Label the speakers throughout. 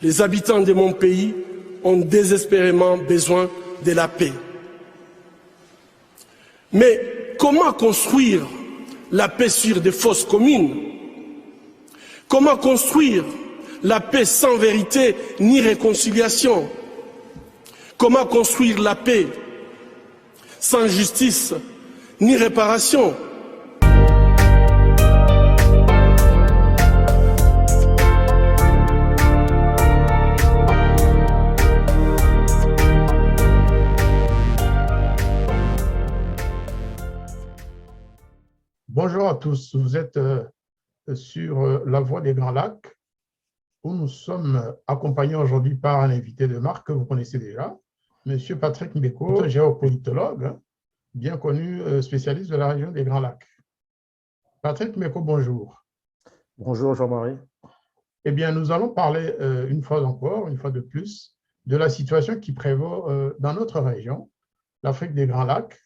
Speaker 1: Les habitants de mon pays ont désespérément besoin de la paix. Mais comment construire la paix sur des fausses communes? Comment construire la paix sans vérité ni réconciliation? Comment construire la paix sans justice ni réparation?
Speaker 2: Bonjour à tous, vous êtes sur la Voie des Grands Lacs, où nous sommes accompagnés aujourd'hui par un invité de marque que vous connaissez déjà, M. Patrick Mbeko, géopolitologue, bien connu, spécialiste de la région des Grands Lacs. Patrick Mbeko, bonjour.
Speaker 3: Bonjour Jean-Marie.
Speaker 2: Eh bien, nous allons parler une fois encore, une fois de plus, de la situation qui prévaut dans notre région, l'Afrique des Grands Lacs,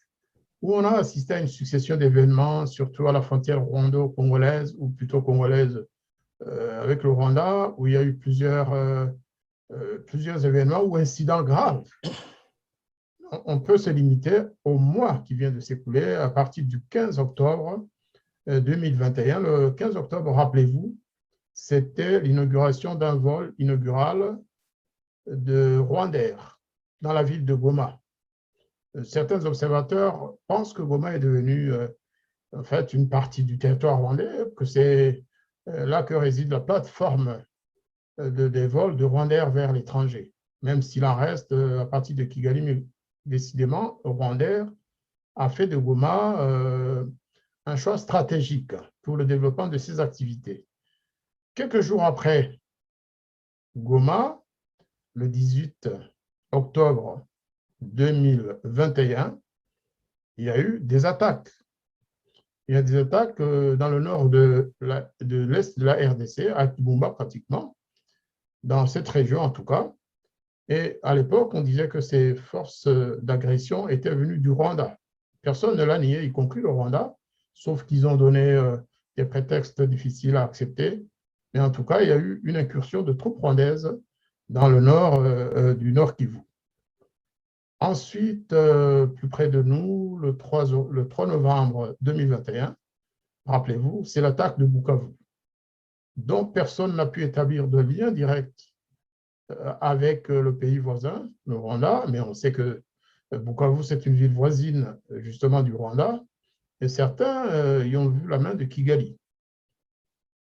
Speaker 2: où on a assisté à une succession d'événements, surtout à la frontière rwando-congolaise, ou plutôt congolaise avec le Rwanda, où il y a eu plusieurs événements ou incidents graves. On peut se limiter au mois qui vient de s'écouler à partir du 15 octobre 2021. Le 15 octobre, rappelez-vous, c'était l'inauguration d'un vol inaugural de Rwandair dans la ville de Goma. Certains observateurs pensent que Goma est devenu en fait une partie du territoire rwandais, que c'est là que réside la plateforme des vols de Rwandair vers l'étranger, même s'il en reste à partir de Kigali, mais décidément, Rwandair a fait de Goma un choix stratégique pour le développement de ses activités. Quelques jours après Goma, le 18 octobre 2021, il y a eu des attaques. Il y a des attaques dans le nord de l'est de la RDC, à Kibumba pratiquement, dans cette région en tout cas. Et à l'époque, on disait que ces forces d'agression étaient venues du Rwanda. Personne ne l'a nié, y compris le Rwanda, sauf qu'ils ont donné des prétextes difficiles à accepter. Mais en tout cas, il y a eu une incursion de troupes rwandaises dans le nord du Nord Kivu. Ensuite, plus près de nous, le 3 novembre 2021, rappelez-vous, c'est l'attaque de Bukavu, dont personne n'a pu établir de lien direct avec le pays voisin, le Rwanda, mais on sait que Bukavu, c'est une ville voisine justement du Rwanda, et certains y ont vu la main de Kigali.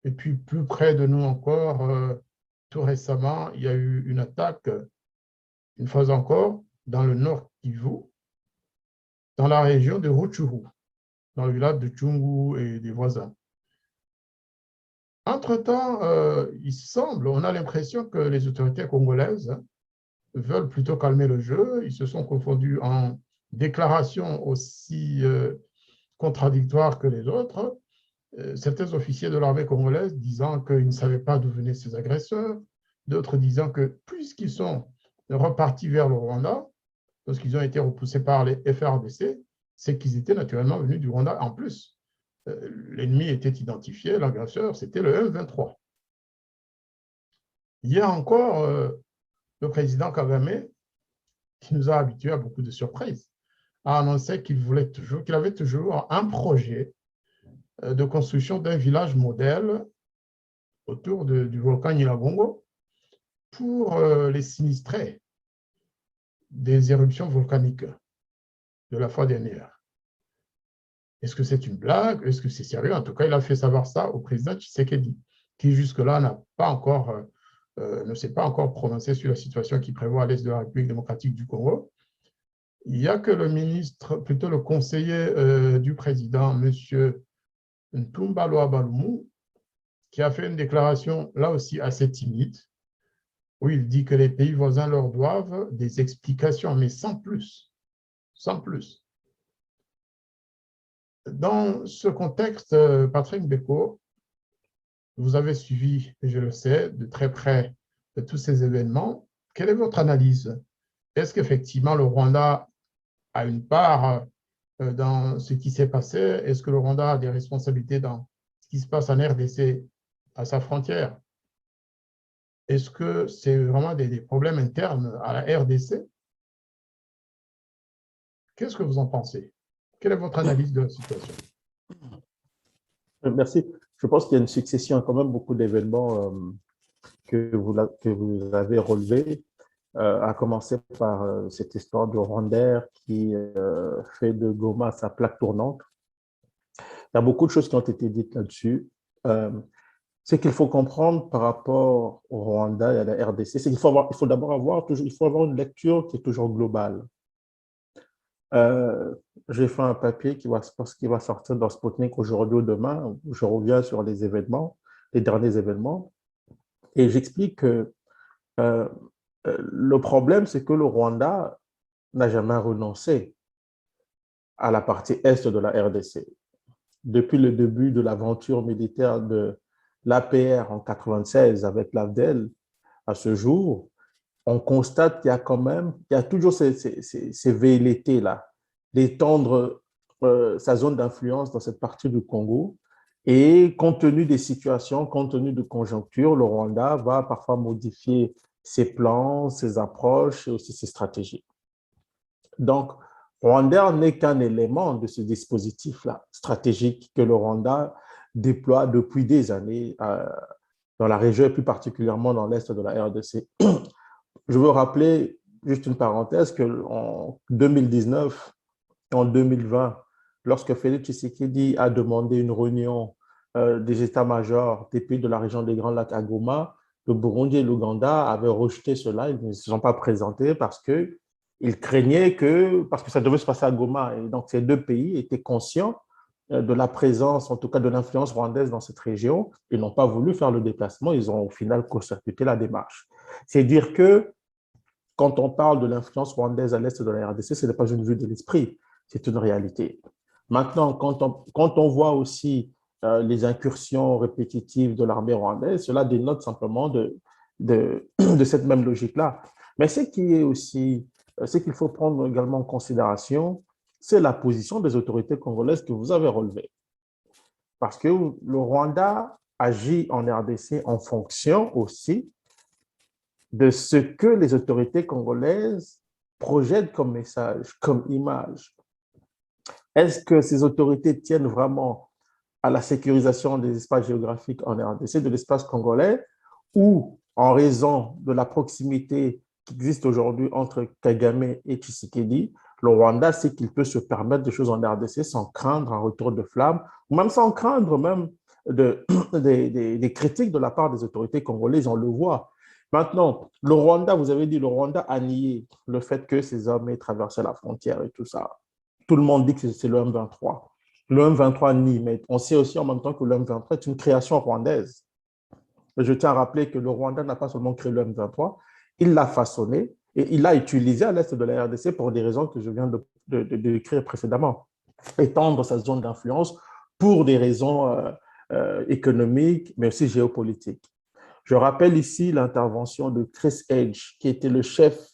Speaker 2: Et puis, plus près de nous encore, tout récemment, il y a eu une attaque, une fois encore, dans le nord Kivu, dans la région de Rutshuru, dans le village de Tchungu et des voisins. Entre-temps, il semble, on a l'impression que les autorités congolaises veulent plutôt calmer le jeu. Ils se sont confondus en déclarations aussi contradictoires que les autres. Certains officiers de l'armée congolaise disant qu'ils ne savaient pas d'où venaient ces agresseurs, d'autres disant que puisqu'ils sont repartis vers le Rwanda, parce qu'ils ont été repoussés par les FARDC, c'est qu'ils étaient naturellement venus du Rwanda en plus. L'ennemi était identifié, l'agresseur, c'était le M23. Il y a encore le président Kagame, qui nous a habitués à beaucoup de surprises, a annoncé qu'il avait toujours un projet de construction d'un village modèle autour du volcan Nyiragongo pour les sinistrés des éruptions volcaniques de la fois dernière. Est-ce que c'est une blague? Est-ce que c'est sérieux? En tout cas, il a fait savoir ça au président Tshisekedi, qui jusque-là ne s'est pas encore prononcé sur la situation qui prévaut à l'est de la République démocratique du Congo. Il n'y a que le ministre, plutôt le conseiller du président, M. Ntumba Loa Balumu, qui a fait une déclaration là aussi assez timide, où il dit que les pays voisins leur doivent des explications, mais sans plus. Sans plus. Dans ce contexte, Patrick Mbeko, vous avez suivi, je le sais, de très près de tous ces événements. Quelle est votre analyse? Est-ce qu'effectivement le Rwanda a une part dans ce qui s'est passé? Est-ce que le Rwanda a des responsabilités dans ce qui se passe en RDC à sa frontière? est-ce que c'est vraiment des problèmes internes à la RDC? Qu'est-ce que vous en pensez? Quelle est votre analyse de la situation?
Speaker 3: Merci. Je pense qu'il y a une succession, quand même beaucoup d'événements que vous avez relevés, à commencer par cette histoire de Rwanda qui fait de Goma sa plaque tournante. Il y a beaucoup de choses qui ont été dites là-dessus. Euh, Ce qu'il faut comprendre par rapport au Rwanda et à la RDC, c'est il faut d'abord avoir une lecture qui est toujours globale. Euh, j'ai fait un papier qui va sortir dans Sputnik aujourd'hui ou demain, où je reviens sur les événements, les derniers événements, et j'explique que euh, le problème, c'est que le Rwanda n'a jamais renoncé à la partie est de la RDC. Depuis le début de l'aventure militaire de l'APR en 96 avec l'AFDEL, à ce jour, on constate qu'il y a toujours ces velléités-là d'étendre sa zone d'influence dans cette partie du Congo. Et compte tenu des situations, compte tenu de conjonctures, le Rwanda va parfois modifier ses plans, ses approches et aussi ses stratégies. Donc, Rwanda n'est qu'un élément de ce dispositif-là stratégique que le Rwanda déploie depuis des années dans la région et plus particulièrement dans l'est de la RDC. Je veux rappeler, juste une parenthèse, qu'en 2019 et en 2020, lorsque Félix Tshisekedi a demandé une réunion des états-majors des pays de la région des Grands Lacs à Goma, le Burundi et l'Ouganda avaient rejeté cela. Ils ne se sont pas présentés parce qu'ils craignaient parce que ça devait se passer à Goma. Et donc, ces deux pays étaient conscients de la présence, en tout cas de l'influence rwandaise dans cette région. Ils n'ont pas voulu faire le déplacement. Ils ont au final court-circuité la démarche. C'est dire que quand on parle de l'influence rwandaise à l'est de la RDC, ce n'est pas une vue de l'esprit, c'est une réalité. Maintenant, quand on voit aussi les incursions répétitives de l'armée rwandaise, cela dénote simplement de cette même logique-là. Mais ce qui est aussi, ce qu'il faut prendre également en considération, c'est la position des autorités congolaises que vous avez relevée. Parce que le Rwanda agit en RDC en fonction aussi de ce que les autorités congolaises projettent comme message, comme image. Est-ce que ces autorités tiennent vraiment à la sécurisation des espaces géographiques en RDC, de l'espace congolais, ou en raison de la proximité qui existe aujourd'hui entre Kagame et Tshisekedi, le Rwanda sait qu'il peut se permettre des choses en RDC sans craindre un retour de flamme, ou même sans craindre même des critiques de la part des autorités congolaises, on le voit. Maintenant, le Rwanda, vous avez dit, le Rwanda a nié le fait que ces hommes aient traversé la frontière et tout ça. Tout le monde dit que c'est le M23. Le M23 nie, mais on sait aussi en même temps que le M23 est une création rwandaise. Je tiens à rappeler que le Rwanda n'a pas seulement créé le M23, il l'a façonné et il l'a utilisé à l'est de la RDC pour des raisons que je viens de décrire précédemment. Étendre sa zone d'influence pour des raisons économiques, mais aussi géopolitiques. Je rappelle ici l'intervention de Chris Edge, qui était le chef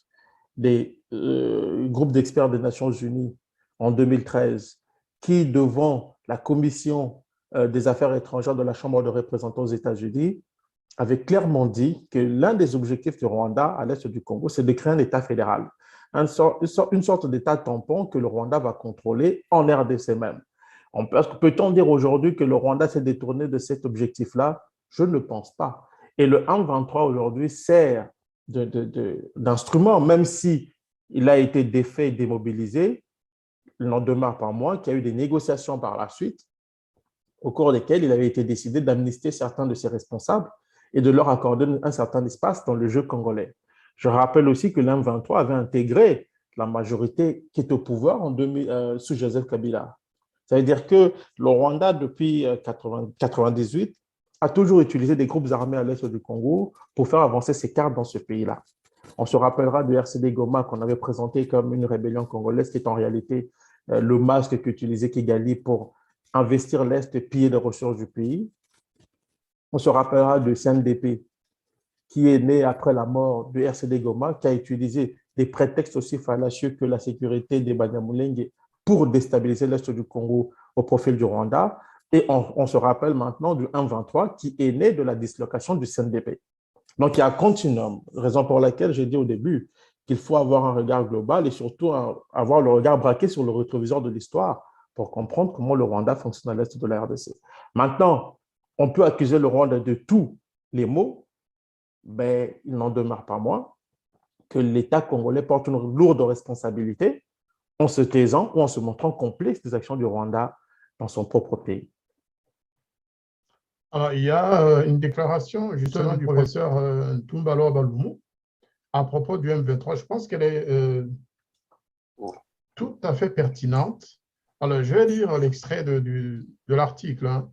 Speaker 3: des groupes d'experts des Nations Unies en 2013, qui, devant la commission des affaires étrangères de la Chambre de représentants aux États-Unis, avait clairement dit que l'un des objectifs du Rwanda à l'est du Congo, c'est de créer un État fédéral, une sorte d'État tampon que le Rwanda va contrôler en RDC même. Peut-on dire aujourd'hui que le Rwanda s'est détourné de cet objectif-là? Je ne pense pas. Et le M23 aujourd'hui sert d'instrument, même si il a été défait et démobilisé, il n'en demeure pas moins qu'il y a eu des négociations par la suite, au cours desquelles il avait été décidé d'amnistier certains de ses responsables et de leur accorder un certain espace dans le jeu congolais. Je rappelle aussi que l'M23 avait intégré la majorité qui est au pouvoir sous Joseph Kabila. Ça veut dire que le Rwanda, depuis 1998, a toujours utilisé des groupes armés à l'est du Congo pour faire avancer ses cartes dans ce pays-là. On se rappellera du RCD Goma qu'on avait présenté comme une rébellion congolaise qui est en réalité le masque qu'utilisait Kigali pour investir l'Est et piller les ressources du pays. On se rappellera du CNDP qui est né après la mort du RCD Goma, qui a utilisé des prétextes aussi fallacieux que la sécurité des Banyamulenge pour déstabiliser l'Est du Congo au profil du Rwanda. Et on se rappelle maintenant du M23 qui est né de la dislocation du CNDP. Donc, il y a un continuum, raison pour laquelle j'ai dit au début qu'il faut avoir un regard global et surtout avoir le regard braqué sur le rétroviseur de l'histoire pour comprendre comment le Rwanda fonctionne à l'est de la RDC. Maintenant, on peut accuser le Rwanda de tous les maux, mais il n'en demeure pas moins que l'État congolais porte une lourde responsabilité en se taisant ou en se montrant complice des actions du Rwanda dans son propre pays.
Speaker 2: Alors, il y a une déclaration justement du professeur Tumbalo Baloumou à propos du M23. Je pense qu'elle est tout à fait pertinente. Alors, je vais lire l'extrait de l'article. Hein.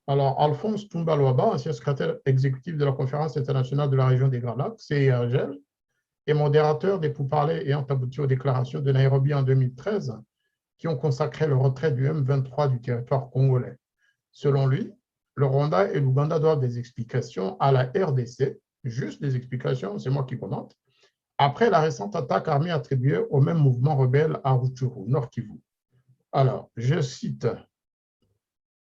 Speaker 2: Alors, Alphonse Tumbaloaba, ancien secrétaire exécutif de la Conférence internationale de la région des Grands Lacs, CIRGL, et modérateur des pourparlers ayant abouti aux déclarations de Nairobi en 2013, qui ont consacré le retrait du M23 du territoire congolais. Selon lui, le Rwanda et l'Ouganda doivent des explications à la RDC, juste des explications, c'est moi qui commente, après la récente attaque armée attribuée au même mouvement rebelle à Rutshuru, Nord Kivu. Alors, je cite,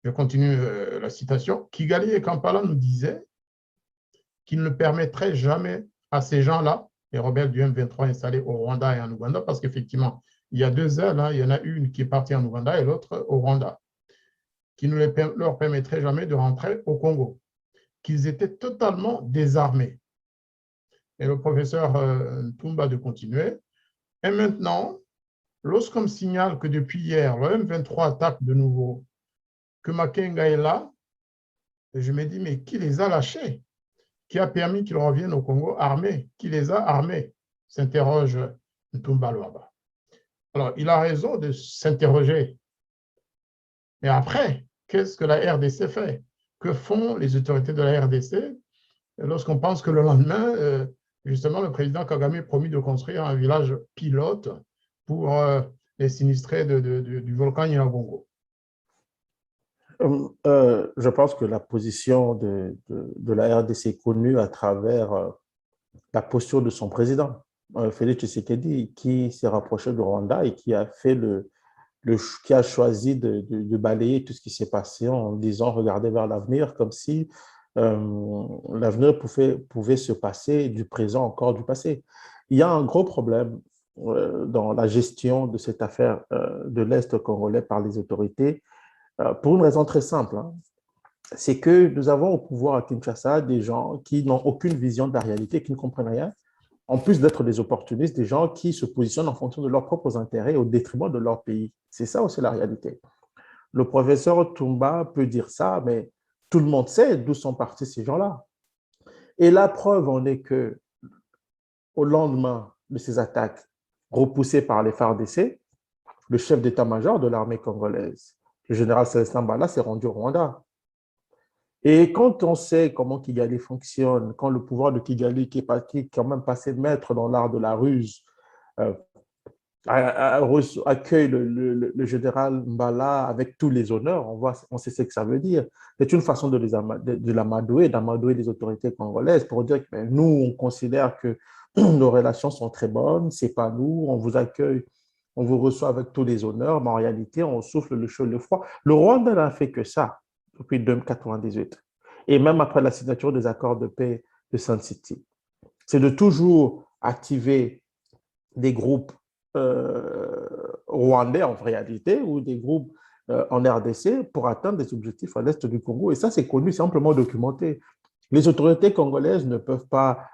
Speaker 2: je continue la citation, Kigali et Kampala nous disaient qu'ils ne permettraient jamais à ces gens-là, les rebelles du M23 installés au Rwanda et en Ouganda, parce qu'effectivement, il y a deux ailes, hein, il y en a une qui est partie en Ouganda et l'autre au Rwanda, qui ne leur permettrait jamais de rentrer au Congo, qu'ils étaient totalement désarmés. Et le professeur Toumba de continuer. Et maintenant, lorsqu'on me signale que depuis hier, le M23 attaque de nouveau, que Makenga est là, je me dis, mais qui les a lâchés? Qui a permis qu'ils reviennent au Congo armés? Qui les a armés? S'interroge Ntumba Luaba. Alors, il a raison de s'interroger. Mais après, qu'est-ce que la RDC fait? Que font les autorités de la RDC lorsqu'on pense que le lendemain, justement, le président Kagame a promis de construire un village pilote pour les sinistrés du volcan Nyiragongo?
Speaker 3: Je pense que la position de la RDC est connue à travers la posture de son président, Félix Tshisekedi, qui s'est rapproché du Rwanda et qui a fait qui a choisi de balayer tout ce qui s'est passé en disant regardez vers l'avenir, comme si l'avenir pouvait se passer du présent encore du passé. Il y a un gros problème dans la gestion de cette affaire de l'Est congolais par les autorités, pour une raison très simple. Hein. C'est que nous avons au pouvoir à Kinshasa des gens qui n'ont aucune vision de la réalité, qui ne comprennent rien, en plus d'être des opportunistes, des gens qui se positionnent en fonction de leurs propres intérêts au détriment de leur pays. C'est ça aussi la réalité. Le professeur Toumba peut dire ça, mais tout le monde sait d'où sont partis ces gens-là. Et la preuve en est que, au lendemain de ces attaques repoussées par les FARDC, le chef d'état-major de l'armée congolaise, le général Célestin Mbala, s'est rendu au Rwanda. Et quand on sait comment Kigali fonctionne, quand le pouvoir de Kigali, qui est quand même passé maître dans l'art de la ruse, accueille le général Mbala avec tous les honneurs, on sait ce que ça veut dire. C'est une façon de l'amadouer, d'amadouer les autorités congolaises pour dire que nous, on considère que nos relations sont très bonnes, c'est pas nous, on vous accueille, on vous reçoit avec tous les honneurs, mais en réalité, on souffle le chaud et le froid. Le Rwanda n'a fait que ça depuis 1998, et même après la signature des accords de paix de Sun City. C'est de toujours activer des groupes rwandais en réalité ou des groupes en RDC pour atteindre des objectifs à l'est du Congo. Et ça, c'est connu, c'est amplement documenté. Les autorités congolaises ne peuvent pas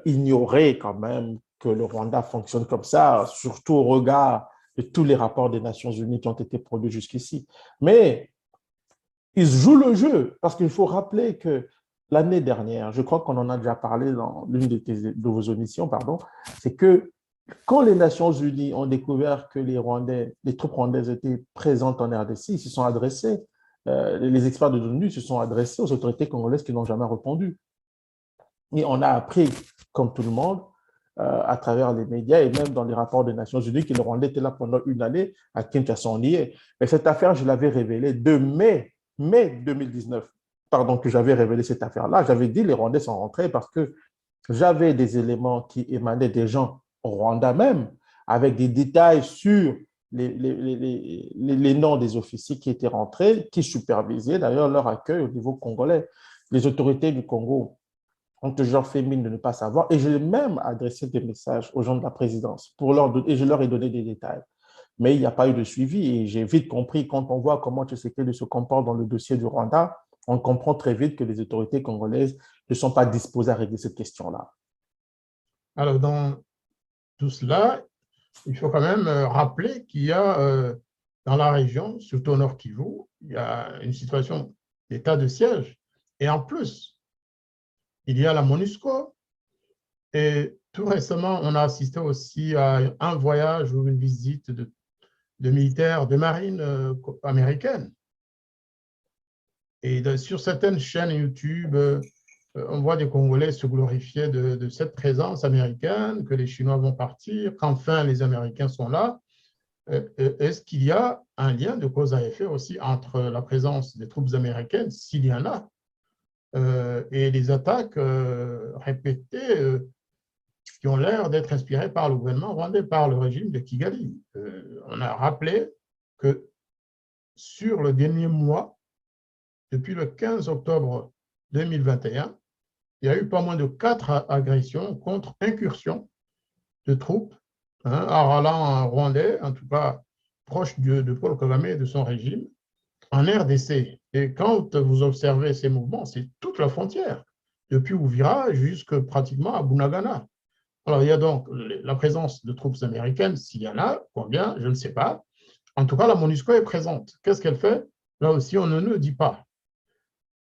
Speaker 3: ignorer quand même que le Rwanda fonctionne comme ça, surtout au regard de tous les rapports des Nations Unies qui ont été produits jusqu'ici. Mais ils jouent le jeu parce qu'il faut rappeler que l'année dernière, je crois qu'on en a déjà parlé dans l'une de vos émissions, pardon, c'est que quand les Nations Unies ont découvert que les troupes rwandaises étaient présentes en RDC, ils se sont adressés, les experts de l'ONU se sont adressés aux autorités congolaises qui n'ont jamais répondu. Et on a appris, comme tout le monde, à travers les médias et même dans les rapports des Nations Unies, que le Rwanda était là pendant une année, à Kinshasa on y est. Mais cette affaire, je l'avais révélée de mai 2019, pardon, que j'avais révélé cette affaire-là. J'avais dit les Rwandais sont rentrés parce que j'avais des éléments qui émanaient des gens au Rwanda même, avec des détails sur les noms des officiers qui étaient rentrés, qui supervisaient d'ailleurs leur accueil au niveau congolais. Les autorités du Congo ont toujours fait mine de ne pas savoir. Et j'ai même adressé des messages aux gens de la présidence et je leur ai donné des détails. Mais il n'y a pas eu de suivi. Et j'ai vite compris, quand on voit comment Tshisekedi se comporte dans le dossier du Rwanda, on comprend très vite que les autorités congolaises ne sont pas disposées à régler cette question-là.
Speaker 2: Alors, dans tout cela, il faut quand même rappeler qu'il y a dans la région, surtout au Nord Kivu, il y a une situation d'état de siège. Et en plus, il y a la MONUSCO. Et tout récemment, on a assisté aussi à un voyage ou une visite de militaires de marine américaine. Et sur certaines chaînes YouTube, on voit des Congolais se glorifier de cette présence américaine, que les Chinois vont partir, qu'enfin les Américains sont là. Est-ce qu'il y a un lien de cause à effet aussi entre la présence des troupes américaines, s'il y en a, et les attaques répétées qui ont l'air d'être inspirées par le gouvernement rwandais, par le régime de Kigali? On a rappelé que sur le dernier mois, depuis le 15 octobre 2021, il y a eu pas moins de 4 agressions contre incursions de troupes Aralan rwandais, en tout cas proche de Paul Kagame et de son régime, en RDC. Et quand vous observez ces mouvements, c'est toute la frontière, depuis Ouvira jusqu'à pratiquement à Bunagana. Alors, il y a donc la présence de troupes américaines, s'il y en a, combien, je ne sais pas. En tout cas, la MONUSCO est présente. Qu'est-ce qu'elle fait? Là aussi, on ne nous dit pas.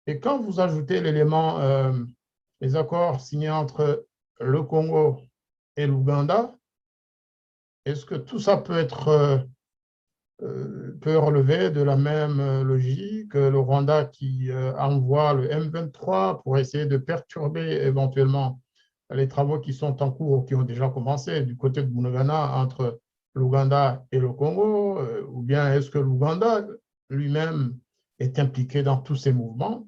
Speaker 2: Et quand vous ajoutez l'élément, les accords signés entre le Congo et l'Ouganda, est-ce que tout ça peut relever de la même logique? Le Rwanda qui envoie le M23 pour essayer de perturber éventuellement les travaux qui sont en cours, qui ont déjà commencé du côté de Bunagana entre l'Ouganda et le Congo, ou bien est-ce que l'Ouganda lui-même est impliqué dans tous ces mouvements?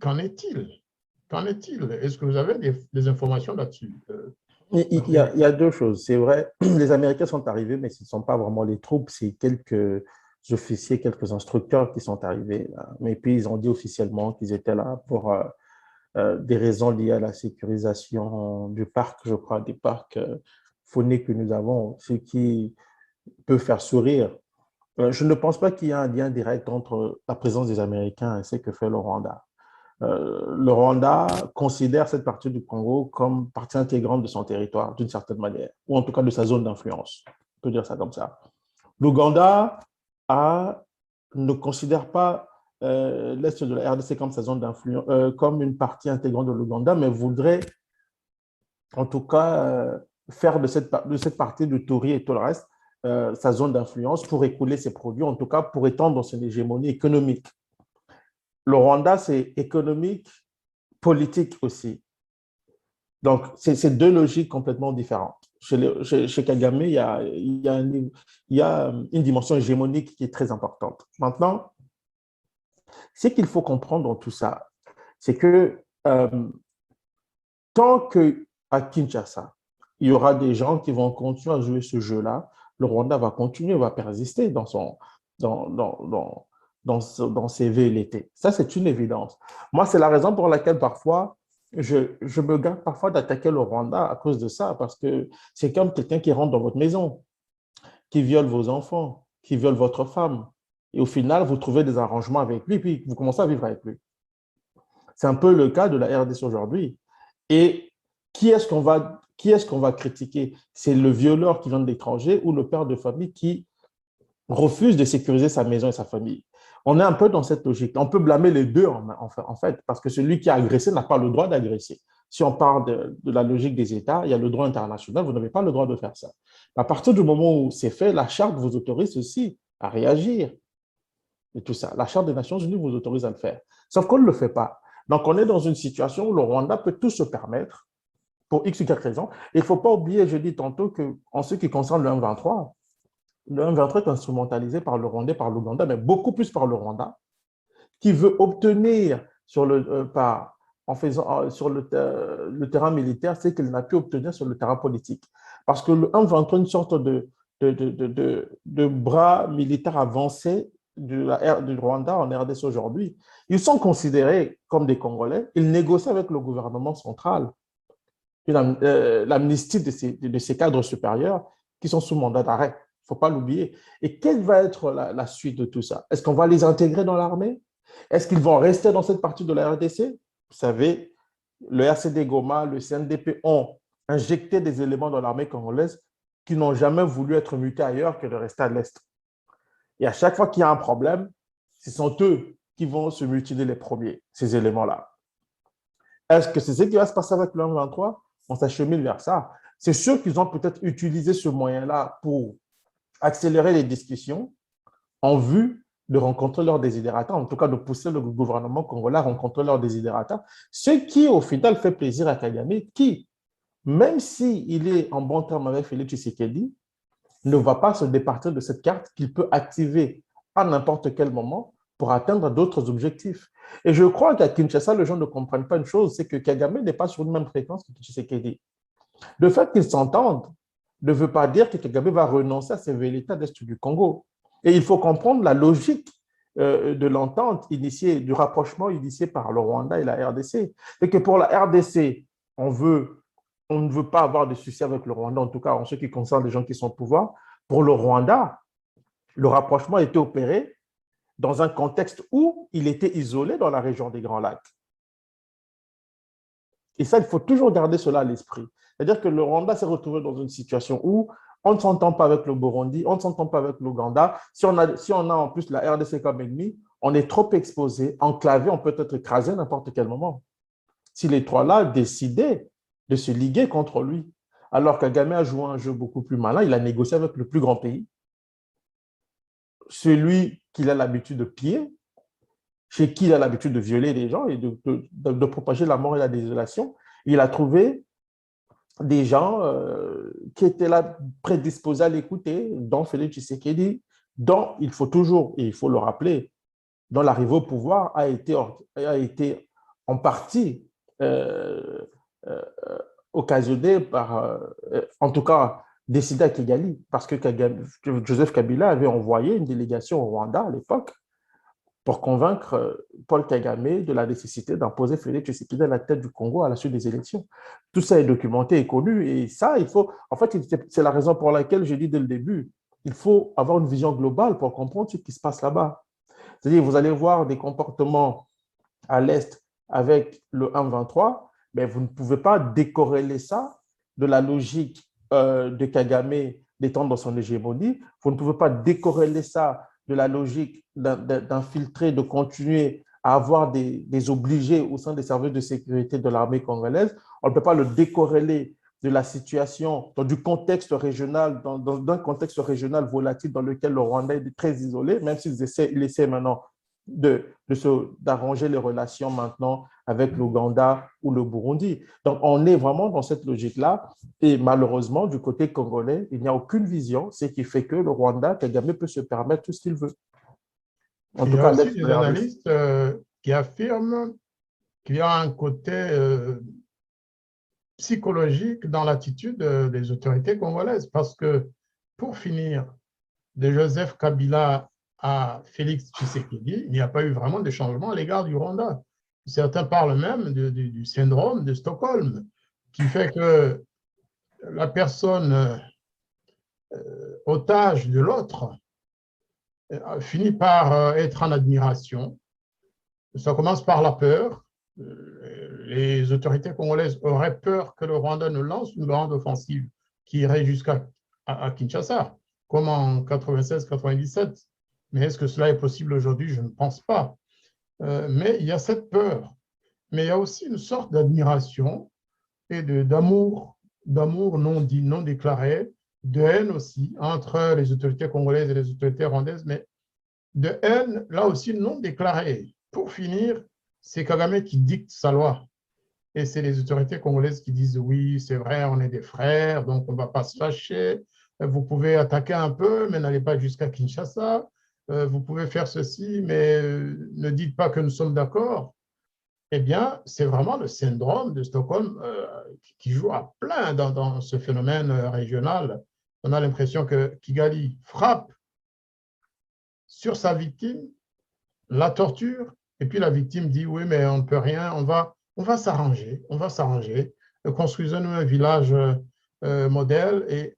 Speaker 2: Qu'en est-il? Qu'en est-il? Est-ce que vous avez des informations là-dessus?
Speaker 3: Il y a deux choses. C'est vrai, les Américains sont arrivés, mais ce ne sont pas vraiment les troupes, c'est quelques officiers, quelques instructeurs qui sont arrivés là. Mais puis, ils ont dit officiellement qu'ils étaient là pour des raisons liées à la sécurisation du parc, je crois, des parcs fauniques que nous avons, ce qui peut faire sourire. Je ne pense pas qu'il y ait un lien direct entre la présence des Américains et ce que fait le Rwanda. Le Rwanda considère cette partie du Congo comme partie intégrante de son territoire, d'une certaine manière, ou en tout cas de sa zone d'influence. On peut dire ça comme ça. L'Ouganda ne considère pas l'Est de la RDC comme sa zone d'influence, comme une partie intégrante de l'Ouganda, mais voudrait en tout cas faire de cette partie de Tori et tout le reste sa zone d'influence pour écouler ses produits, en tout cas pour étendre son hégémonie économique. Le Rwanda, c'est économique, politique aussi. Donc, c'est deux logiques complètement différentes. Chez Kagame, il y a une dimension hégémonique qui est très importante. Maintenant, ce qu'il faut comprendre dans tout ça, c'est que tant qu'à Kinshasa, il y aura des gens qui vont continuer à jouer ce jeu-là, le Rwanda va continuer, va persister dans ses velléités. Ça, c'est une évidence. Moi, c'est la raison pour laquelle parfois, je me garde parfois d'attaquer le Rwanda à cause de ça, parce que c'est comme quelqu'un qui rentre dans votre maison, qui viole vos enfants, qui viole votre femme, et au final, vous trouvez des arrangements avec lui, puis vous commencez à vivre avec lui. C'est un peu le cas de la RDC aujourd'hui. Et qui est-ce qu'on va critiquer? C'est le violeur qui vient de l'étranger ou le père de famille qui refuse de sécuriser sa maison et sa famille? On est un peu dans cette logique. On peut blâmer les deux en fait, parce que celui qui a agressé n'a pas le droit d'agresser. Si on parle de la logique des États, il y a le droit international, vous n'avez pas le droit de faire ça. À partir du moment où c'est fait, la charte vous autorise aussi à réagir. Et tout ça. La charte des Nations Unies vous autorise à le faire. Sauf qu'on ne le fait pas. Donc, on est dans une situation où le Rwanda peut tout se permettre pour X ou Y raison. Et il ne faut pas oublier, je dis tantôt, qu'en ce qui concerne le M23, le M23 est instrumentalisé par le Rwanda, par l'Ouganda, mais beaucoup plus par le Rwanda, qui veut obtenir sur le terrain militaire ce qu'il n'a pu obtenir sur le terrain politique. Parce que le M23 est une sorte de bras militaire avancé du Rwanda en RDC aujourd'hui, ils sont considérés comme des Congolais. Ils négocient avec le gouvernement central l'amnistie de ces cadres supérieurs qui sont sous mandat d'arrêt. Il ne faut pas l'oublier. Et quelle va être la suite de tout ça? Est-ce qu'on va les intégrer dans l'armée? Est-ce qu'ils vont rester dans cette partie de la RDC? Vous savez, le RCD Goma, le CNDP ont injecté des éléments dans l'armée congolaise qui n'ont jamais voulu être mutés ailleurs que de rester à l'Est. Et à chaque fois qu'il y a un problème, ce sont eux qui vont se mutiler les premiers, ces éléments-là. Est-ce que c'est ce qui va se passer avec le M23? On s'achemine vers ça. C'est sûr qu'ils ont peut-être utilisé ce moyen-là pour accélérer les discussions en vue de rencontrer leurs désidérateurs, en tout cas de pousser le gouvernement congolais à rencontrer leurs désidérateurs, ce qui, au final, fait plaisir à Kagame, qui, même s'il est en bon terme avec Félix Tshisekedi, ne va pas se départir de cette carte qu'il peut activer à n'importe quel moment pour atteindre d'autres objectifs. Et je crois qu'à Kinshasa, les gens ne comprennent pas une chose, c'est que Kagame n'est pas sur une même fréquence que Tshisekedi. Le fait qu'ils s'entendent ne veut pas dire que Kagame va renoncer à ses velléités d'Est du Congo. Et il faut comprendre la logique de l'entente initiée, du rapprochement initié par le Rwanda et la RDC. Et que pour la RDC, on ne veut pas avoir de soucis avec le Rwanda, en tout cas en ce qui concerne les gens qui sont au pouvoir. Pour le Rwanda, le rapprochement a été opéré dans un contexte où il était isolé dans la région des Grands Lacs. Et ça, il faut toujours garder cela à l'esprit. C'est-à-dire que le Rwanda s'est retrouvé dans une situation où on ne s'entend pas avec le Burundi, on ne s'entend pas avec l'Ouganda. Si on a en plus la RDC comme ennemi, on est trop exposé, enclavé, on peut être écrasé à n'importe quel moment. Si les trois-là décidaient de se liguer contre lui, alors Kagame a joué un jeu beaucoup plus malin, il a négocié avec le plus grand pays, celui qu'il a l'habitude de piller, chez qui il a l'habitude de violer les gens et de propager la mort et la désolation. Il a trouvé des gens qui étaient là prédisposés à l'écouter, dont Félix Tshisekedi, dont il faut toujours, et il faut le rappeler, dont l'arrivée au pouvoir a été en partie occasionnée par, en tout cas, décidée à Kigali, parce que Joseph Kabila avait envoyé une délégation au Rwanda à l'époque pour convaincre Paul Kagame de la nécessité d'imposer Félix Tshisekedi à la tête du Congo à la suite des élections. Tout ça est documenté et connu, et ça, il faut, en fait, c'est la raison pour laquelle j'ai dit dès le début, il faut avoir une vision globale pour comprendre ce qui se passe là-bas. C'est-à-dire, vous allez voir des comportements à l'Est avec le M23, mais vous ne pouvez pas décorréler ça de la logique de Kagame d'étendre son hégémonie. Vous ne pouvez pas décorréler ça de la logique d'infiltrer, de continuer à avoir des obligés au sein des services de sécurité de l'armée congolaise. On ne peut pas le décorréler de la situation, du contexte régional, d'un contexte régional volatile dans lequel le Rwanda est très isolé, même s'il essaie maintenant d'arranger les relations maintenant avec l'Ouganda ou le Burundi. Donc, on est vraiment dans cette logique-là. Et malheureusement, du côté congolais, il n'y a aucune vision, ce qui fait que le Rwanda, Kagame peut se permettre tout ce qu'il veut.
Speaker 2: En tout cas, il y a aussi des analystes qui affirment qu'il y a un côté psychologique dans l'attitude des autorités congolaises. Parce que, pour finir, de Joseph Kabila à Félix Tshisekedi, il n'y a pas eu vraiment de changement à l'égard du Rwanda. Certains parlent même du syndrome de Stockholm, qui fait que la personne otage de l'autre finit par être en admiration. Ça commence par la peur. Les autorités congolaises auraient peur que le Rwanda ne lance une grande offensive qui irait jusqu'à Kinshasa, comme en 96-97. Mais est-ce que cela est possible aujourd'hui? Je ne pense pas. Mais il y a cette peur. Mais il y a aussi une sorte d'admiration et d'amour non dit, non déclaré, de haine aussi entre les autorités congolaises et les autorités rwandaises, mais de haine, là aussi, non déclarée. Pour finir, c'est Kagame qui dicte sa loi. Et c'est les autorités congolaises qui disent oui, c'est vrai, on est des frères, donc on ne va pas se fâcher. Vous pouvez attaquer un peu, mais n'allez pas jusqu'à Kinshasa. Vous pouvez faire ceci, mais ne dites pas que nous sommes d'accord. Eh bien, c'est vraiment le syndrome de Stockholm qui joue à plein dans ce phénomène régional. On a l'impression que Kigali frappe sur sa victime, la torture, et puis la victime dit, oui, mais on ne peut rien, on va s'arranger, construisons-nous un village modèle et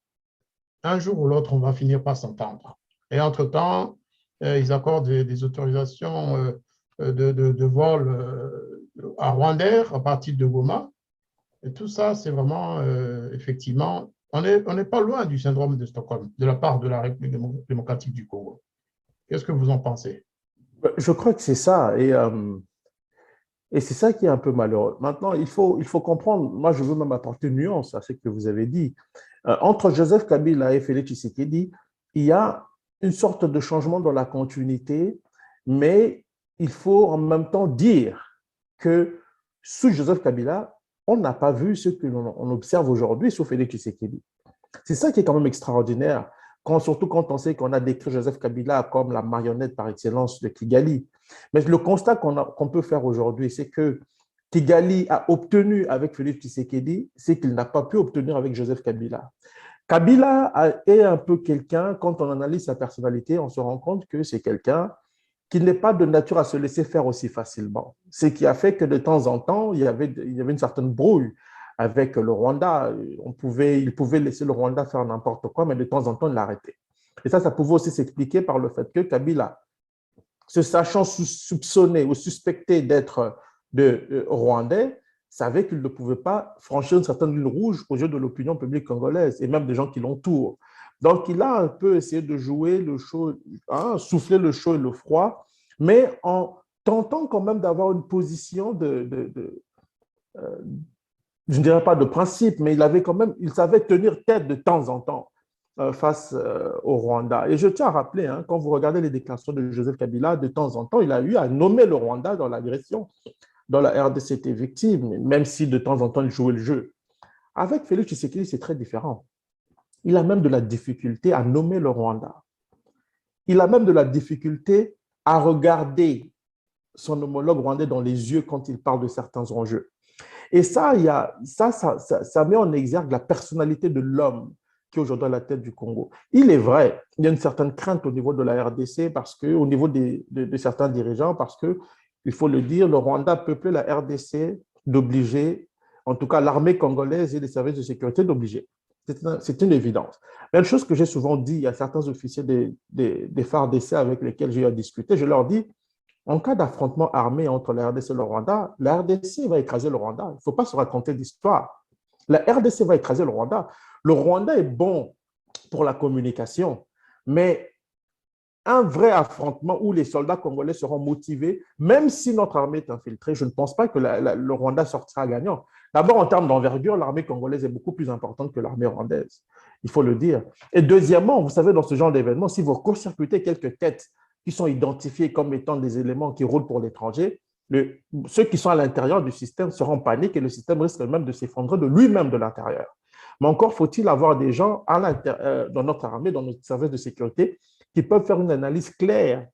Speaker 2: un jour ou l'autre, on va finir par s'entendre. Et entre-temps, ils accordent des autorisations de vol à Rwandair à partir de Goma. Et tout ça, c'est vraiment, effectivement, on n'est pas loin du syndrome de Stockholm de la part de la République démocratique du Congo. Qu'est-ce que vous en pensez?
Speaker 3: Je crois que c'est ça. Et c'est ça qui est un peu malheureux. Maintenant, il faut comprendre, moi je veux même apporter une nuance à ce que vous avez dit. Entre Joseph Kabila et Félix Tshisekedi, il y a une sorte de changement dans la continuité, mais il faut en même temps dire que sous Joseph Kabila, on n'a pas vu ce que l'on observe aujourd'hui sous Félix Tshisekedi. C'est ça qui est quand même extraordinaire, surtout quand on sait qu'on a décrit Joseph Kabila comme la marionnette par excellence de Kigali. Mais le constat qu'on peut faire aujourd'hui, c'est que Kigali a obtenu avec Félix Tshisekedi ce qu'il n'a pas pu obtenir avec Joseph Kabila. Kabila est un peu quelqu'un, quand on analyse sa personnalité, on se rend compte que c'est quelqu'un qui n'est pas de nature à se laisser faire aussi facilement. Ce qui a fait que de temps en temps, il y avait une certaine brouille avec le Rwanda. Il pouvait laisser le Rwanda faire n'importe quoi, mais de temps en temps, il l'arrêtait. Et ça pouvait aussi s'expliquer par le fait que Kabila, se sachant soupçonné ou suspecté d'être rwandais, savait qu'il ne pouvait pas franchir une certaine ligne rouge aux yeux de l'opinion publique congolaise et même des gens qui l'entourent. Donc, il a un peu essayé de jouer le chaud, souffler le chaud et le froid, mais en tentant quand même d'avoir une position je ne dirais pas de principe, mais il savait tenir tête de temps en temps face au Rwanda. Et je tiens à rappeler, quand vous regardez les déclarations de Joseph Kabila, de temps en temps, il a eu à nommer le Rwanda dans l'agression dont la RDC était victime, même si de temps en temps, il jouait le jeu. Avec Félix Tshisekedi, c'est très différent. Il a même de la difficulté à nommer le Rwanda. Il a même de la difficulté à regarder son homologue rwandais dans les yeux quand il parle de certains enjeux. Et ça met en exergue la personnalité de l'homme qui est aujourd'hui à la tête du Congo. Il est vrai, il y a une certaine crainte au niveau de la RDC, au niveau de certains dirigeants, parce que, il faut le dire, le Rwanda a peuplé la RDC d'obliger, en tout cas l'armée congolaise et les services de sécurité d'obliger. C'est une évidence. Mais une chose que j'ai souvent dit à certains officiers des FARDC avec lesquels j'ai eu à discuter, je leur dis, en cas d'affrontement armé entre la RDC et le Rwanda, la RDC va écraser le Rwanda. Il ne faut pas se raconter d'histoire. La RDC va écraser le Rwanda. Le Rwanda est bon pour la communication, mais un vrai affrontement où les soldats congolais seront motivés, même si notre armée est infiltrée, je ne pense pas que le Rwanda sortira gagnant. D'abord, en termes d'envergure, l'armée congolaise est beaucoup plus importante que l'armée rwandaise. Il faut le dire. Et deuxièmement, vous savez, dans ce genre d'événement, si vous court-circuitez quelques têtes qui sont identifiés comme étant des éléments qui roulent pour l'étranger, ceux qui sont à l'intérieur du système seront en panique et le système risque même de s'effondrer de lui-même de l'intérieur. Mais encore faut-il avoir des gens dans notre armée, dans notre service de sécurité, qui peuvent faire une analyse claire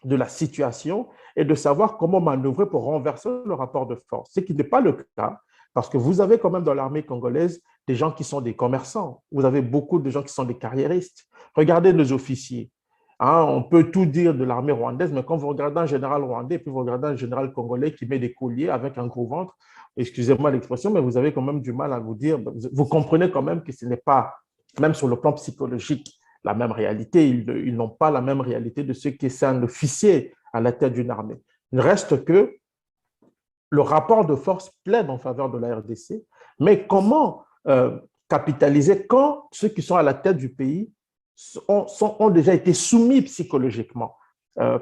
Speaker 3: de la situation et de savoir comment manœuvrer pour renverser le rapport de force. Ce qui n'est pas le cas, parce que vous avez quand même dans l'armée congolaise des gens qui sont des commerçants, vous avez beaucoup de gens qui sont des carriéristes. Regardez nos officiers. On peut tout dire de l'armée rwandaise, mais quand vous regardez un général rwandais, puis vous regardez un général congolais qui met des colliers avec un gros ventre, excusez-moi l'expression, mais vous avez quand même du mal à vous dire, vous comprenez quand même que ce n'est pas, même sur le plan psychologique, la même réalité. Ils n'ont pas la même réalité de ce qu'est un officier à la tête d'une armée. Il reste que le rapport de force plaide en faveur de la RDC, mais comment capitaliser quand ceux qui sont à la tête du pays ont déjà été soumis psychologiquement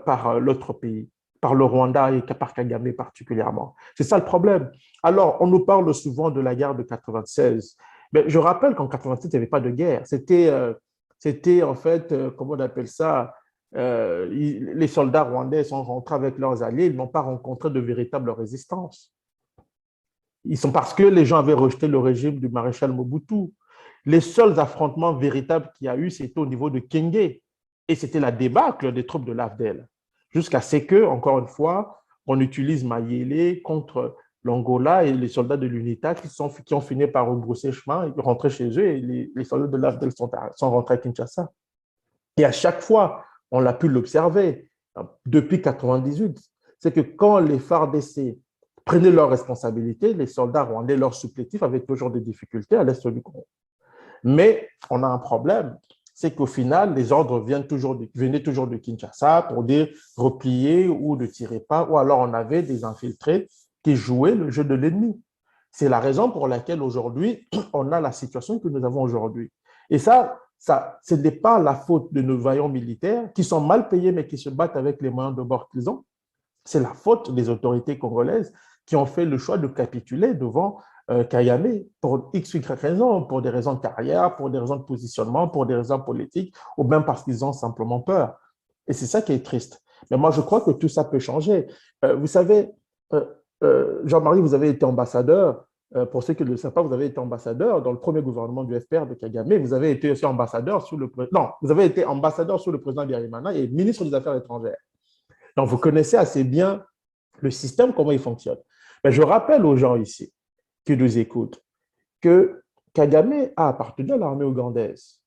Speaker 3: par l'autre pays, par le Rwanda et par Kagame particulièrement. C'est ça le problème. Alors, on nous parle souvent de la guerre de 96. Mais je rappelle qu'en 96, il n'y avait pas de guerre. C'était en fait, comment on appelle ça, les soldats rwandais sont rentrés avec leurs alliés, ils n'ont pas rencontré de véritable résistance. Parce que les gens avaient rejeté le régime du maréchal Mobutu. Les seuls affrontements véritables qu'il y a eu, c'était au niveau de Kenge. Et c'était la débâcle des troupes de l'AFDEL. Jusqu'à ce que, encore une fois, on utilise Mayele contre l'Angola et les soldats de l'UNITA qui ont fini par rebrousser chemin et rentrer chez eux. Et les soldats de l'AFDEL sont rentrés à Kinshasa. Et à chaque fois, on l'a pu l'observer depuis 1998, c'est que quand les FARDC prenaient leurs responsabilités, les soldats rwandais, leurs supplétifs, avaient toujours des difficultés à l'est du Congo. Mais on a un problème, c'est qu'au final, les ordres venaient toujours de Kinshasa pour dire replier ou ne tirez pas, ou alors on avait des infiltrés qui jouaient le jeu de l'ennemi. C'est la raison pour laquelle aujourd'hui, on a la situation que nous avons aujourd'hui. Et ça, ce n'est pas la faute de nos vaillants militaires qui sont mal payés mais qui se battent avec les moyens de bord qu'ils ont. C'est la faute des autorités congolaises qui ont fait le choix de capituler devant Kagame pour X, Y raisons, pour des raisons de carrière, pour des raisons de positionnement, pour des raisons politiques, ou même parce qu'ils ont simplement peur. Et c'est ça qui est triste. Mais moi, je crois que tout ça peut changer. Vous savez, Jean-Marie, vous avez été ambassadeur. Pour ceux qui ne le savent pas, vous avez été ambassadeur dans le premier gouvernement du FPR de Kagame. Vous avez été aussi ambassadeur sous le président. Non, vous avez été ambassadeur sous le président Biarimana et ministre des Affaires étrangères. Donc, vous connaissez assez bien le système, comment il fonctionne. Mais je rappelle aux gens ici qui nous écoutent que Kagame a appartenu à l'armée ougandaise.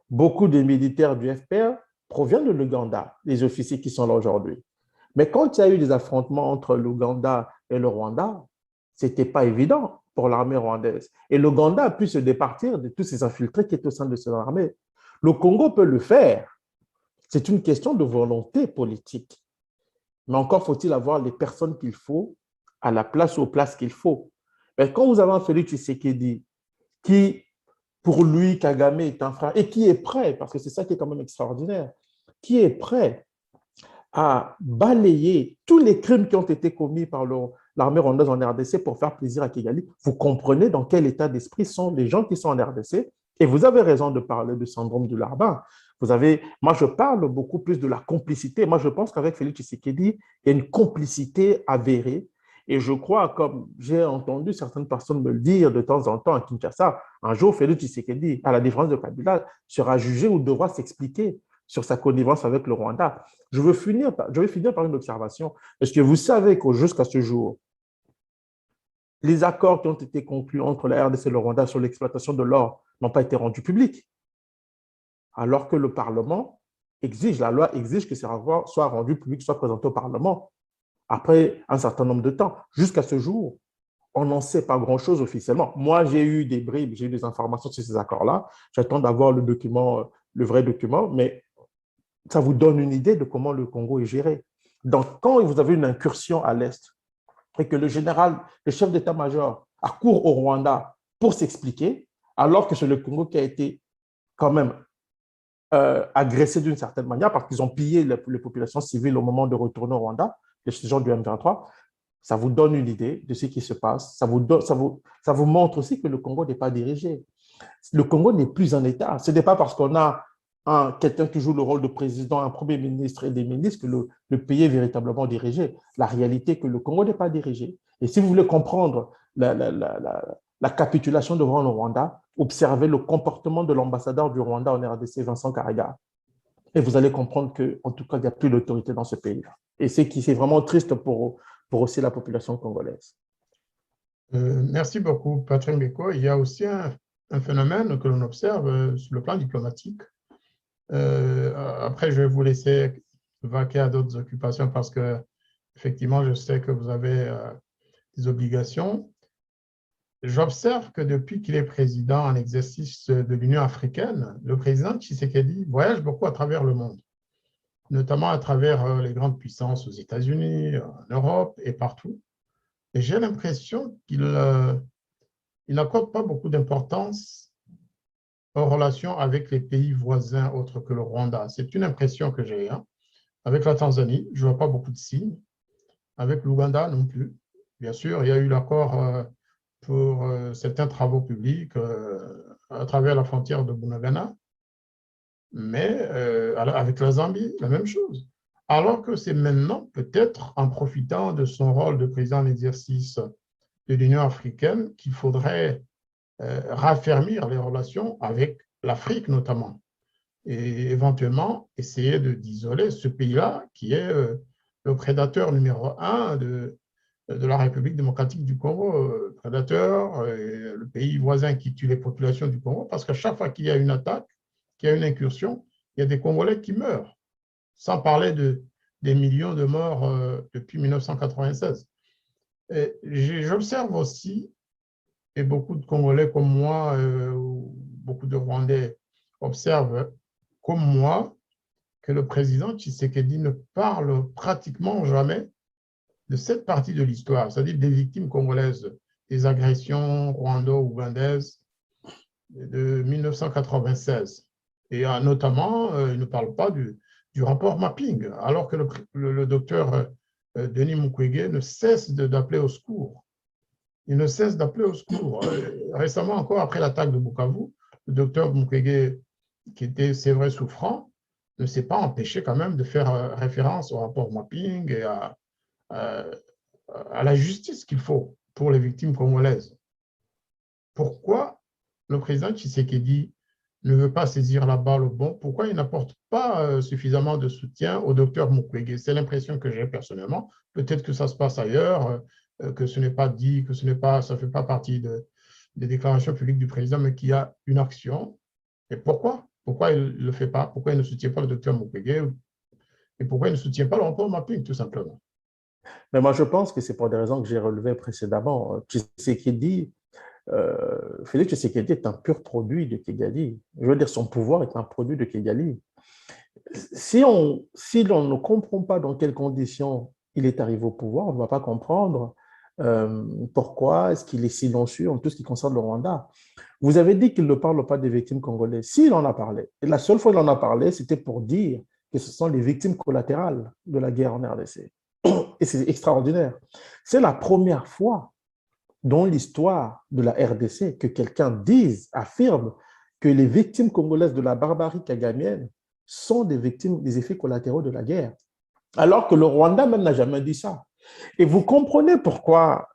Speaker 3: Beaucoup des militaires du FPR proviennent de l'Ouganda, les officiers qui sont là aujourd'hui. Mais quand il y a eu des affrontements entre l'Ouganda et le Rwanda, ce n'était pas évident pour l'armée rwandaise. Et l'Ouganda a pu se départir de tous ces infiltrés qui étaient au sein de son armée. Le Congo peut le faire. C'est une question de volonté politique. Mais encore faut-il avoir les personnes qu'il faut à la place ou aux places qu'il faut. Mais quand vous avez un Félix Tshisekedi qui, pour lui, Kagame est un frère et qui est prêt, parce que c'est ça qui est quand même extraordinaire, qui est prêt à balayer tous les crimes qui ont été commis par l'armée rwandaise en RDC pour faire plaisir à Kigali, vous comprenez dans quel état d'esprit sont les gens qui sont en RDC. Et vous avez raison de parler du syndrome du Larbin. Moi, je parle beaucoup plus de la complicité. Moi, je pense qu'avec Félix Tshisekedi, il y a une complicité avérée. Et je crois, comme j'ai entendu certaines personnes me le dire de temps en temps à Kinshasa, un jour, Félix Tshisekedi, à la différence de Kabila, sera jugé ou devra s'expliquer sur sa connivence avec le Rwanda. Je vais finir par une observation. Est-ce que vous savez que jusqu'à ce jour, les accords qui ont été conclus entre la RDC et le Rwanda sur l'exploitation de l'or n'ont pas été rendus publics, alors que le Parlement exige, la loi exige que ces rapports soient rendus publics, soient présentés au Parlement après un certain nombre de temps. Jusqu'à ce jour, on n'en sait pas grand-chose officiellement. Moi, j'ai eu des bribes, j'ai eu des informations sur ces accords-là. J'attends d'avoir le document, le vrai document, mais ça vous donne une idée de comment le Congo est géré. Donc, quand vous avez une incursion à l'Est et que le chef d'état-major accourt au Rwanda pour s'expliquer, alors que c'est le Congo qui a été quand même agressé d'une certaine manière parce qu'ils ont pillé les populations civiles au moment de retourner au Rwanda, les gens du M23, ça vous donne une idée de ce qui se passe. Ça vous montre aussi que le Congo n'est pas dirigé. Le Congo n'est plus un État. Ce n'est pas parce qu'on a quelqu'un qui joue le rôle de président, un premier ministre et des ministres que le pays est véritablement dirigé. La réalité est que le Congo n'est pas dirigé. Et si vous voulez comprendre la capitulation devant le Rwanda, observez le comportement de l'ambassadeur du Rwanda en RDC, Vincent Karega. Et vous allez comprendre qu'en tout cas, il n'y a plus d'autorité dans ce pays-là. Et c'est vraiment triste pour aussi la population congolaise.
Speaker 2: Merci beaucoup, Patrick Mbeko. Il y a aussi un phénomène que l'on observe sur le plan diplomatique. Après, je vais vous laisser vaquer à d'autres occupations parce que, effectivement, je sais que vous avez des obligations. J'observe que depuis qu'il est président en exercice de l'Union africaine, le président Tshisekedi voyage beaucoup à travers le monde, notamment à travers les grandes puissances aux États-Unis, en Europe et partout. Et j'ai l'impression qu'il n'accorde pas beaucoup d'importance en relation avec les pays voisins autres que le Rwanda. C'est une impression que j'ai. Avec la Tanzanie, je ne vois pas beaucoup de signes. Avec l'Ouganda non plus. Bien sûr, il y a eu l'accord pour certains travaux publics à travers la frontière de Bunagana. Mais avec la Zambie, la même chose. Alors que c'est maintenant, peut-être en profitant de son rôle de président en exercice de l'Union africaine, qu'il faudrait raffermir les relations avec l'Afrique notamment et éventuellement essayer d'isoler ce pays-là qui est le prédateur numéro un de la République démocratique du Congo, prédateur, le pays voisin qui tue les populations du Congo, parce qu'à chaque fois qu'il y a une attaque, qu'il y a une incursion, il y a des Congolais qui meurent. sans parler des millions de morts depuis 1996. J'observe aussi, et beaucoup de Congolais comme moi, ou beaucoup de Rwandais observent comme moi, que le président Tshisekedi ne parle pratiquement jamais de cette partie de l'histoire, c'est-à-dire des victimes congolaises, des agressions rwando-ougandaises de 1996. Et notamment, il ne parle pas du rapport mapping, alors que le docteur Denis Mukwege ne cesse d'appeler au secours. Il ne cesse d'appeler au secours. Récemment encore, après l'attaque de Bukavu, le docteur Mukwege, qui était, c'est vrai, souffrant, ne s'est pas empêché quand même de faire référence au rapport mapping et à la justice qu'il faut pour les victimes congolaises. Pourquoi le président Tshisekedi ne veut pas saisir la balle au bon? Pourquoi il n'apporte pas suffisamment de soutien au docteur Mukwege? C'est l'impression que j'ai personnellement. Peut-être que ça se passe ailleurs, que ce n'est pas dit, que ça ne fait pas partie des déclarations publiques du président, mais qu'il y a une action. Et pourquoi? Pourquoi il ne le fait pas? Pourquoi il ne soutient pas le docteur Mukwege? Et pourquoi il ne soutient pas le rapport mapping, tout simplement?
Speaker 3: Mais moi, je pense que c'est pour des raisons que j'ai relevées précédemment. Tshisekedi, Félix Tshisekedi est un pur produit de Kigali. Je veux dire, son pouvoir est un produit de Kigali. Si l'on ne comprend pas dans quelles conditions il est arrivé au pouvoir, on ne va pas comprendre pourquoi est-ce qu'il est silencieux en tout ce qui concerne le Rwanda. Vous avez dit qu'il ne parle pas des victimes congolaises. S'il en a parlé, et la seule fois qu'il en a parlé, c'était pour dire que ce sont les victimes collatérales de la guerre en RDC. Et c'est extraordinaire. C'est la première fois dans l'histoire de la RDC que quelqu'un affirme que les victimes congolaises de la barbarie kagamienne sont des victimes des effets collatéraux de la guerre. Alors que le Rwanda même n'a jamais dit ça. Et vous comprenez pourquoi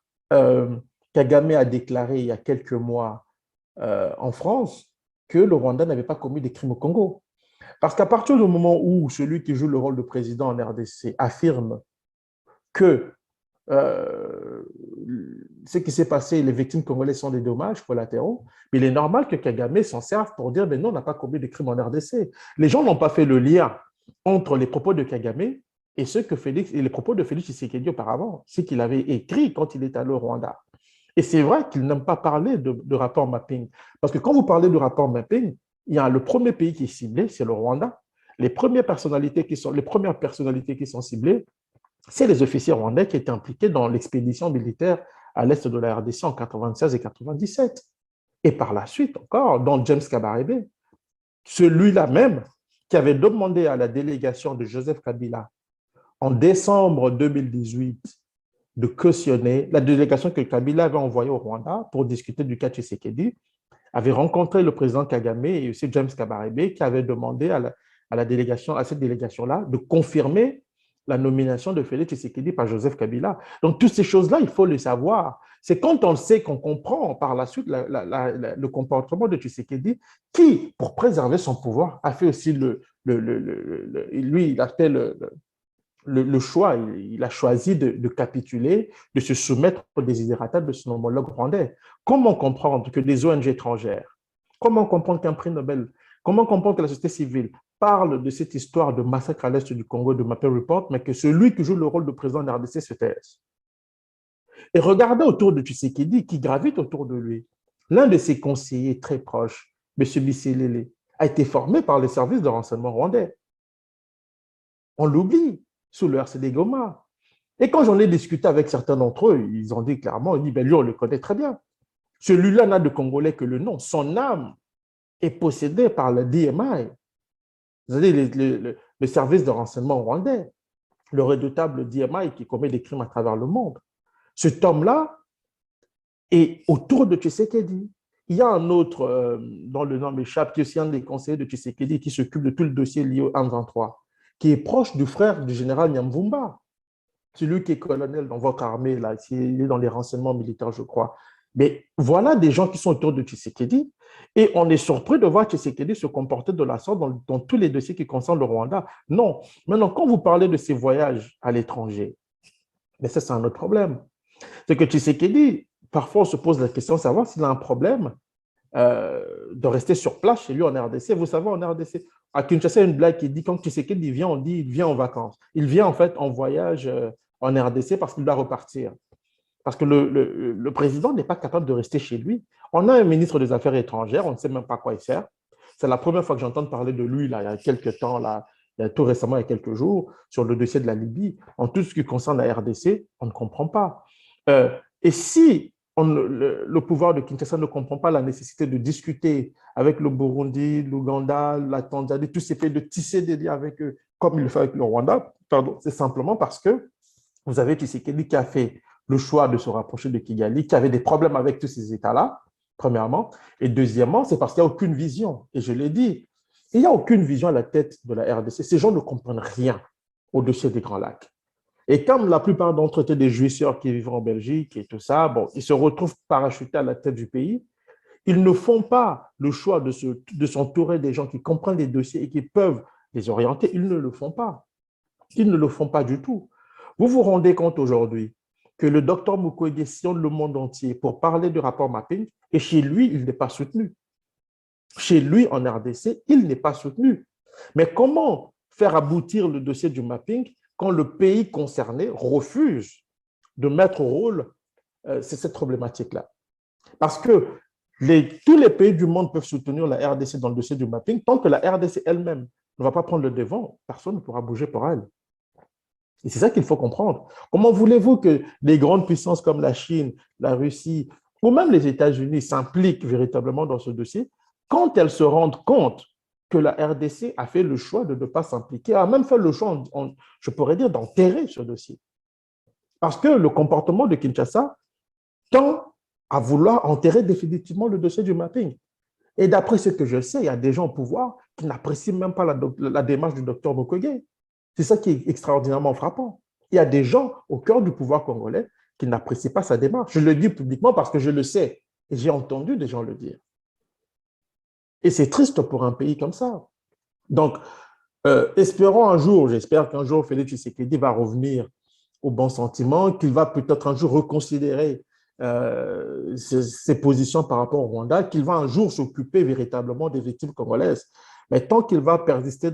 Speaker 3: Kagame a déclaré il y a quelques mois en France que le Rwanda n'avait pas commis des crimes au Congo. Parce qu'à partir du moment où celui qui joue le rôle de président en RDC affirme que ce qui s'est passé, les victimes congolaises sont des dommages collatéraux, mais il est normal que Kagame s'en serve pour dire mais non, on n'a pas commis de crimes en RDC. Les gens n'ont pas fait le lien entre les propos de Kagame et les propos de Félix Tshisekedi auparavant, ce qu'il avait écrit quand il est allé au Rwanda. Et c'est vrai qu'il n'aime pas parler de rapport mapping. Parce que quand vous parlez de rapport mapping, il y a le premier pays qui est ciblé, c'est le Rwanda. Les premières personnalités qui sont ciblées, c'est les officiers rwandais qui étaient impliqués dans l'expédition militaire à l'est de la RDC en 96 et 97. Et par la suite encore, dans James Kabarebe, celui-là même qui avait demandé à la délégation de Joseph Kabila en décembre 2018 de cautionner, la délégation que Kabila avait envoyée au Rwanda pour discuter du cas Tshisekedi, avait rencontré le président Kagame et aussi James Kabarebe qui avait demandé à cette délégation-là de confirmer la nomination de Félix Tshisekedi par Joseph Kabila. Donc, toutes ces choses-là, il faut les savoir. C'est quand on le sait qu'on comprend par la suite le comportement de Tshisekedi qui, pour préserver son pouvoir, a fait aussi lui, il a fait le choix, il a choisi de capituler, de se soumettre aux desiderata de son homologue rwandais. Comment comprendre que des ONG étrangères, comment comprendre qu'un prix Nobel, comment comprendre que la société civile parle de cette histoire de massacre à l'est du Congo, de Mapping Report, mais que celui qui joue le rôle de président de RDC se taise? Et regardez autour de Tshisekedi, qui gravite autour de lui. L'un de ses conseillers très proches, M. Bisselele, a été formé par les services de renseignement rwandais. On l'oublie sous le RCD Goma. Et quand j'en ai discuté avec certains d'entre eux, ils ont dit clairement, lui, on le connaît très bien. Celui-là n'a de Congolais que le nom. Son âme est possédée par le DMI, c'est-à-dire le service de renseignement rwandais, le redoutable DMI qui commet des crimes à travers le monde. Cet homme-là est autour de Tshisekedi. Il y a un autre, dont le nom m'échappe, qui est aussi un des conseillers de Tshisekedi, qui s'occupe de tout le dossier lié au M23, qui est proche du frère du général Nyamvumba, celui qui est colonel dans votre armée, là, il est dans les renseignements militaires, je crois. Mais voilà des gens qui sont autour de Tshisekedi, et on est surpris de voir Tshisekedi se comporter de la sorte dans tous les dossiers qui concernent le Rwanda. Non. Maintenant, quand vous parlez de ses voyages à l'étranger, mais ça, c'est un autre problème. C'est que Tshisekedi, parfois, on se pose la question de savoir s'il a un problème de rester sur place chez lui en RDC. Vous savez, en RDC, à Kinshasa, il y a une blague qui dit quand Tshisekedi vient, on dit il vient en vacances. Il vient en fait en voyage en RDC parce qu'il doit repartir. Parce que le président n'est pas capable de rester chez lui. On a un ministre des Affaires étrangères, on ne sait même pas à quoi il sert. C'est la première fois que j'entends parler de lui, là, il y a quelques temps, là, il y a tout récemment, il y a quelques jours, sur le dossier de la Libye. En tout ce qui concerne la RDC, on ne comprend pas. Et si le pouvoir de Kinshasa ne comprend pas la nécessité de discuter avec le Burundi, l'Ouganda, la Tanzanie, tous ces pays, de tisser des liens avec eux, comme il le fait avec le Rwanda, c'est simplement parce que vous avez Tshisekedi qui a fait le choix de se rapprocher de Kigali, qui avait des problèmes avec tous ces États-là, premièrement. Et deuxièmement, c'est parce qu'il n'y a aucune vision. Et je l'ai dit, il n'y a aucune vision à la tête de la RDC. Ces gens ne comprennent rien au dossier des Grands Lacs. Et comme la plupart d'entre eux étaient des jouisseurs qui vivent en Belgique et tout ça, bon, ils se retrouvent parachutés à la tête du pays. Ils ne font pas le choix de s'entourer des gens qui comprennent les dossiers et qui peuvent les orienter. Ils ne le font pas. Ils ne le font pas du tout. Vous vous rendez compte aujourd'hui que le docteur Mukwege sillonne le monde entier pour parler du rapport mapping et chez lui, il n'est pas soutenu. Chez lui, en RDC, il n'est pas soutenu. Mais comment faire aboutir le dossier du mapping quand le pays concerné refuse de mettre au rôle cette problématique-là? Parce que tous les pays du monde peuvent soutenir la RDC dans le dossier du mapping. Tant que la RDC elle-même ne va pas prendre le devant, personne ne pourra bouger pour elle. Et c'est ça qu'il faut comprendre. Comment voulez-vous que les grandes puissances comme la Chine, la Russie ou même les États-Unis s'impliquent véritablement dans ce dossier quand elles se rendent compte que la RDC a fait le choix de ne pas s'impliquer, a même fait le choix, je pourrais dire, d'enterrer ce dossier. Parce que le comportement de Kinshasa tend à vouloir enterrer définitivement le dossier du mapping. Et d'après ce que je sais, il y a des gens au pouvoir qui n'apprécient même pas la démarche du docteur Mukwege. C'est ça qui est extraordinairement frappant. Il y a des gens au cœur du pouvoir congolais qui n'apprécient pas sa démarche. Je le dis publiquement parce que je le sais et j'ai entendu des gens le dire. Et c'est triste pour un pays comme ça. Donc, espérons un jour, j'espère qu'un jour Félix Tshisekedi va revenir au bon sentiment, qu'il va peut-être un jour reconsidérer ses positions par rapport au Rwanda, qu'il va un jour s'occuper véritablement des victimes congolaises. Mais tant qu'il va persister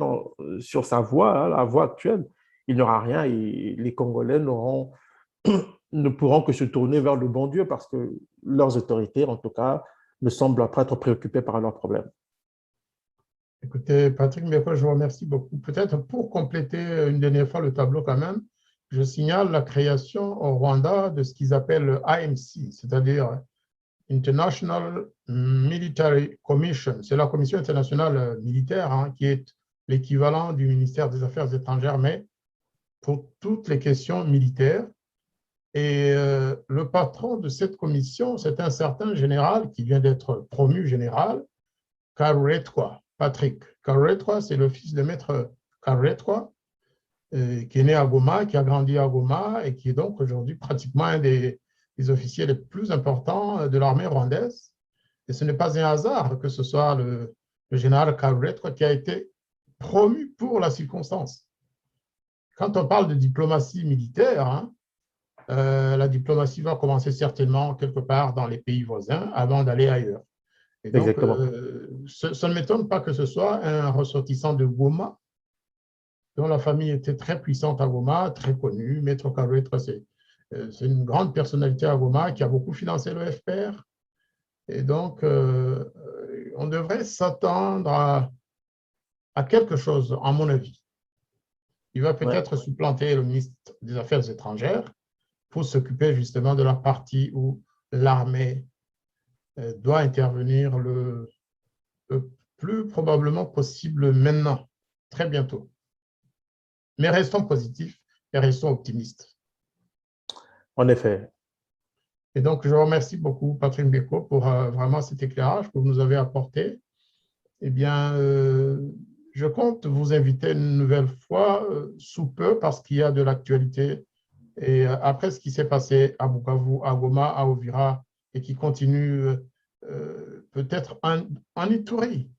Speaker 3: sur sa voie, hein, la voie actuelle, il n'y aura rien et les Congolais ne pourront que se tourner vers le bon Dieu parce que leurs autorités, en tout cas, ne semblent pas être préoccupées par leurs problèmes.
Speaker 2: Écoutez, Patrick Mbeko, je vous remercie beaucoup. Peut-être pour compléter une dernière fois le tableau quand même, je signale la création au Rwanda de ce qu'ils appellent AMC, c'est-à-dire International Military Commission. C'est la Commission internationale militaire, hein, qui est l'équivalent du ministère des Affaires étrangères, mais pour toutes les questions militaires. Et le patron de cette commission, c'est un certain général qui vient d'être promu général, Karuretwa, Patrick. Karuretwa, c'est le fils de maître Karuretwa, qui est né à Goma, qui a grandi à Goma et qui est donc aujourd'hui pratiquement un des officiers les plus importants de l'armée rwandaise. Et ce n'est pas un hasard que ce soit le général Karuretwa qui a été promu pour la circonstance. Quand on parle de diplomatie militaire, hein, la diplomatie va commencer certainement quelque part dans les pays voisins avant d'aller ailleurs. Et donc, ça ne m'étonne pas que ce soit un ressortissant de Goma, dont la famille était très puissante à Goma, très connue. Maître Karuretwa, c'est une grande personnalité à Goma qui a beaucoup financé le FPR. Et donc, on devrait s'attendre à quelque chose, à mon avis. Il va peut-être supplanter le ministre des Affaires étrangères pour s'occuper justement de la partie où l'armée doit intervenir le plus probablement possible maintenant, très bientôt. Mais restons positifs et restons optimistes.
Speaker 3: En effet.
Speaker 2: Et donc, je remercie beaucoup Patrick Mbeko pour vraiment cet éclairage que vous nous avez apporté. Eh bien, je compte vous inviter une nouvelle fois sous peu parce qu'il y a de l'actualité. Et après ce qui s'est passé à Bukavu, à Goma, à Uvira et qui continue peut-être en Ituri,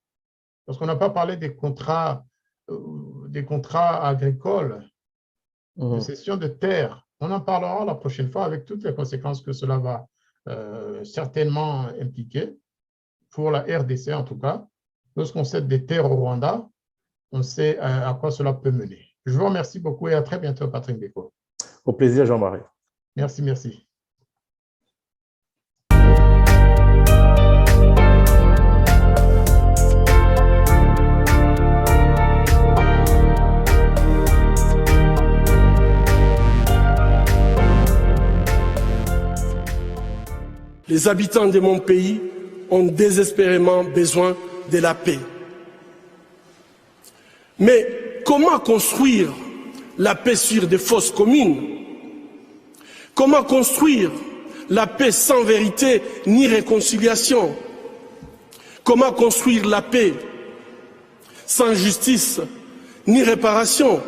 Speaker 2: parce qu'on n'a pas parlé des contrats agricoles, de cession de terres. On en parlera la prochaine fois avec toutes les conséquences que cela va certainement impliquer. Il pour la RDC en tout cas. Lorsqu'on cède des terres au Rwanda, on sait à quoi cela peut mener. Je vous remercie beaucoup et à très bientôt, Patrick Beko.
Speaker 3: Au plaisir, Jean-Marie.
Speaker 2: Merci, merci.
Speaker 1: Les habitants de mon pays ont désespérément besoin de la paix. Mais comment construire la paix sur des fausses communes? Comment construire la paix sans vérité ni réconciliation? Comment construire la paix sans justice ni réparation?